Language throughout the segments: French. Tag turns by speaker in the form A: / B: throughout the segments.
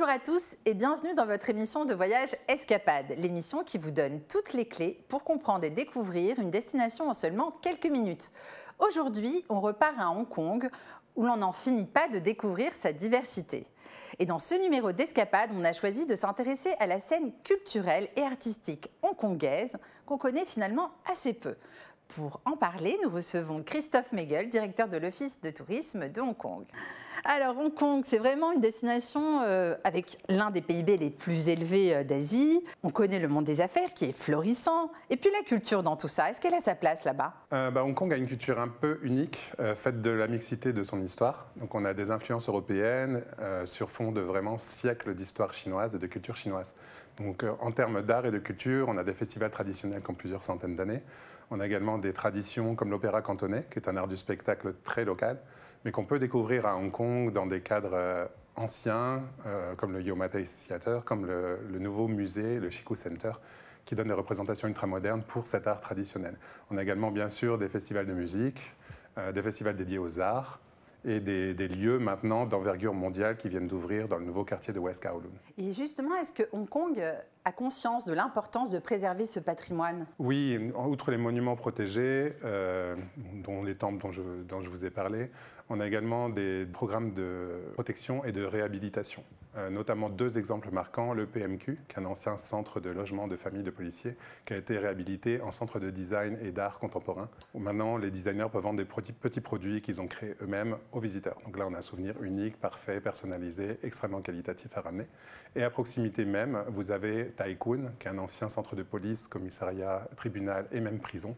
A: Bonjour à tous et bienvenue dans votre émission de voyage Escapade, l'émission qui vous donne toutes les clés pour comprendre et découvrir une destination en seulement quelques minutes. Aujourd'hui, on repart à Hong Kong où l'on n'en finit pas de découvrir sa diversité. Et dans ce numéro d'Escapade, on a choisi de s'intéresser à la scène culturelle et artistique hongkongaise qu'on connaît finalement assez peu. Pour en parler, nous recevons Christophe Megel, directeur de l'Office de tourisme de Hong Kong. Alors, Hong Kong, c'est vraiment une destination avec l'un des PIB les plus élevés d'Asie. On connaît le monde des affaires qui est florissant. Et puis la culture dans tout ça, est-ce qu'elle a sa place là-bas ?
B: Hong Kong a une culture un peu unique, faite de la mixité de son histoire. Donc on a des influences européennes sur fond de vraiment siècles d'histoire chinoise et de culture chinoise. Donc en termes d'art et de culture, on a des festivals traditionnels qui ont plusieurs centaines d'années. On a également des traditions comme l'opéra cantonais, qui est un art du spectacle très local, mais qu'on peut découvrir à Hong Kong dans des cadres anciens, comme le Yo Ma Tei Theatre, comme le nouveau musée, le Shiku Center, qui donne des représentations ultramodernes pour cet art traditionnel. On a également, bien sûr, des festivals de musique, des festivals dédiés aux arts, et des lieux maintenant d'envergure mondiale qui viennent d'ouvrir dans le nouveau quartier de West Kowloon.
A: Et justement, est-ce que Hong Kong a conscience de l'importance de préserver ce patrimoine ?
B: Oui, outre les monuments protégés, dont les temples dont je vous ai parlé, on a également des programmes de protection et de réhabilitation. Notamment deux exemples marquants, le PMQ, qui est un ancien centre de logement de familles de policiers, qui a été réhabilité en centre de design et d'art contemporain, où maintenant les designers peuvent vendre des petits produits qu'ils ont créés eux-mêmes aux visiteurs. Donc là, on a un souvenir unique, parfait, personnalisé, extrêmement qualitatif à ramener. Et à proximité même, vous avez Tai Kwun, qui est un ancien centre de police, commissariat, tribunal et même prison,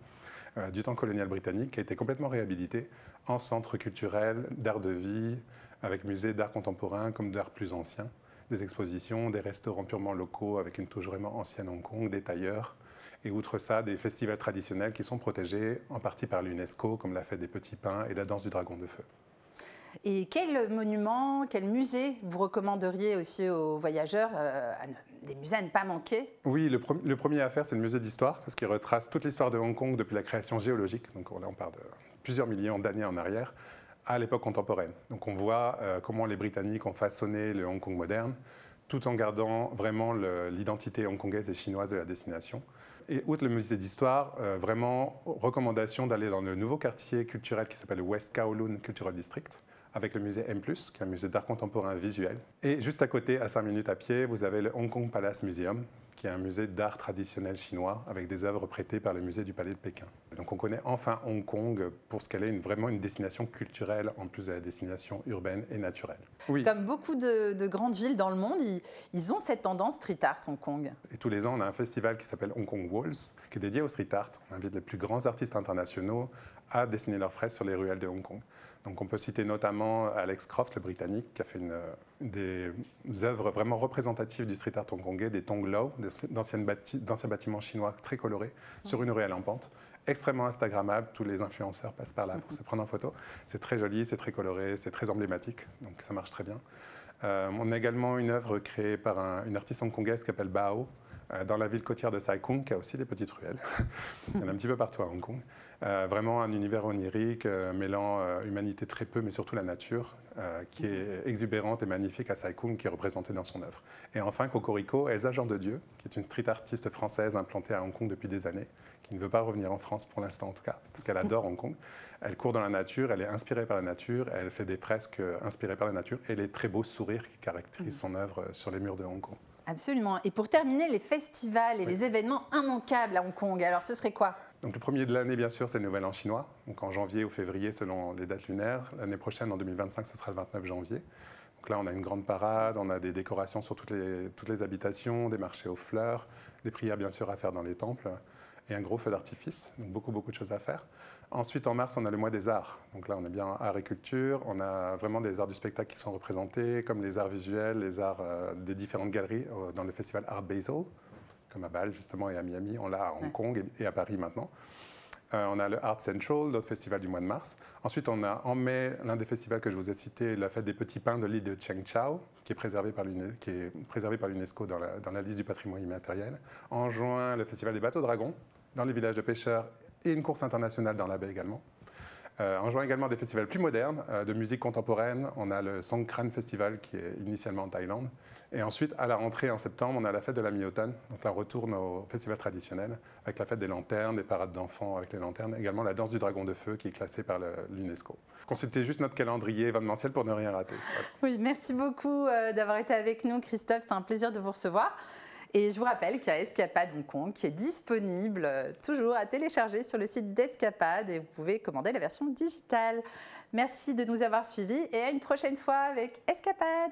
B: du temps colonial britannique, qui a été complètement réhabilité en centre culturel, d'art de vie, avec musée d'art contemporain comme d'art plus ancien, des expositions, des restaurants purement locaux avec une touche vraiment ancienne Hong Kong, des tailleurs, et outre ça, des festivals traditionnels qui sont protégés en partie par l'UNESCO, comme la Fête des Petits Pains et la Danse du Dragon de Feu.
A: Et quel monument, quel musée vous recommanderiez aussi aux voyageurs, des musées à ne pas manquer ?
B: Oui, le premier à faire, c'est le musée d'histoire, parce qu'il retrace toute l'histoire de Hong Kong depuis la création géologique, donc là on parle de plusieurs millions d'années en arrière, à l'époque contemporaine. Donc on voit comment les Britanniques ont façonné le Hong Kong moderne, tout en gardant vraiment l'identité hongkongaise et chinoise de la destination. Et outre le musée d'histoire, vraiment recommandation d'aller dans le nouveau quartier culturel qui s'appelle le West Kowloon Cultural District, avec le musée M+, qui est un musée d'art contemporain visuel. Et juste à côté, à 5 minutes à pied, vous avez le Hong Kong Palace Museum, qui est un musée d'art traditionnel chinois, avec des œuvres prêtées par le musée du Palais de Pékin. Donc on connaît enfin Hong Kong pour ce qu'elle est vraiment une destination culturelle, en plus de la destination urbaine et naturelle.
A: Oui. Comme beaucoup de grandes villes dans le monde, ils ont cette tendance street art, Hong Kong.
B: Et tous les ans, on a un festival qui s'appelle Hong Kong Walls, qui est dédié au street art. On invite les plus grands artistes internationaux à dessiner leurs fresques sur les ruelles de Hong Kong. Donc on peut citer notamment Alex Croft, le Britannique, qui a fait des œuvres vraiment représentatives du street art hongkongais, des tonglo, d'anciens bâtiments chinois très colorés, sur une ruelle en pente. Extrêmement instagrammable, tous les influenceurs passent par là pour se prendre en photo. C'est très joli, c'est très coloré, c'est très emblématique, donc ça marche très bien. On a également une œuvre créée par une artiste hongkongaise qui s'appelle Bao, dans la ville côtière de Sai Kung, qui a aussi des petites ruelles. Il y en a un petit peu partout à Hong Kong. Vraiment un univers onirique, mêlant humanité très peu, mais surtout la nature, qui est exubérante et magnifique à Sai Kung, qui est représentée dans son œuvre. Et enfin, Cocorico, Elsa Jean de Dieu, qui est une street artiste française implantée à Hong Kong depuis des années, qui ne veut pas revenir en France pour l'instant en tout cas, parce qu'elle adore Hong Kong. Elle court dans la nature, elle est inspirée par la nature, elle fait des fresques inspirées par la nature et les très beaux sourires qui caractérisent son œuvre sur les murs de Hong Kong.
A: Absolument. Et pour terminer, les festivals et les événements immanquables à Hong Kong, alors ce serait quoi ?
B: Donc le premier de l'année, bien sûr, c'est le Nouvel An chinois, donc en janvier ou février selon les dates lunaires. L'année prochaine, en 2025, ce sera le 29 janvier. Donc là, on a une grande parade, on a des décorations sur toutes les habitations, des marchés aux fleurs, des prières bien sûr à faire dans les temples et un gros feu d'artifice, donc beaucoup de choses à faire. Ensuite, en mars, on a le mois des arts. Donc là, on est bien art et culture. On a vraiment des arts du spectacle qui sont représentés, comme les arts visuels, les arts des différentes galeries dans le festival Art Basel, comme à Bâle justement et à Miami. On l'a à Hong Kong et à Paris maintenant. On a le Art Central, l'autre festival du mois de mars. Ensuite, on a en mai l'un des festivals que je vous ai cité, la fête des petits pains de l'île de Cheung Chau, qui est préservée par l'UNESCO dans la liste du patrimoine immatériel. En juin, le festival des bateaux dragons dans les villages de pêcheurs et une course internationale dans la baie également. En juin également des festivals plus modernes de musique contemporaine. On a le Songkran Festival qui est initialement en Thaïlande Et ensuite, à la rentrée en septembre, on a la fête de la mi-automne. Donc là, on retourne au festival traditionnel avec la fête des lanternes, des parades d'enfants avec les lanternes, également la danse du dragon de feu qui est classée par l'UNESCO. Consultez juste notre calendrier événementiel pour ne rien rater. Voilà.
A: Oui, merci beaucoup d'avoir été avec nous, Christophe. C'était un plaisir de vous recevoir. Et je vous rappelle qu'il y a Escapade Hong Kong qui est disponible toujours à télécharger sur le site d'Escapade et vous pouvez commander la version digitale. Merci de nous avoir suivis et à une prochaine fois avec Escapade.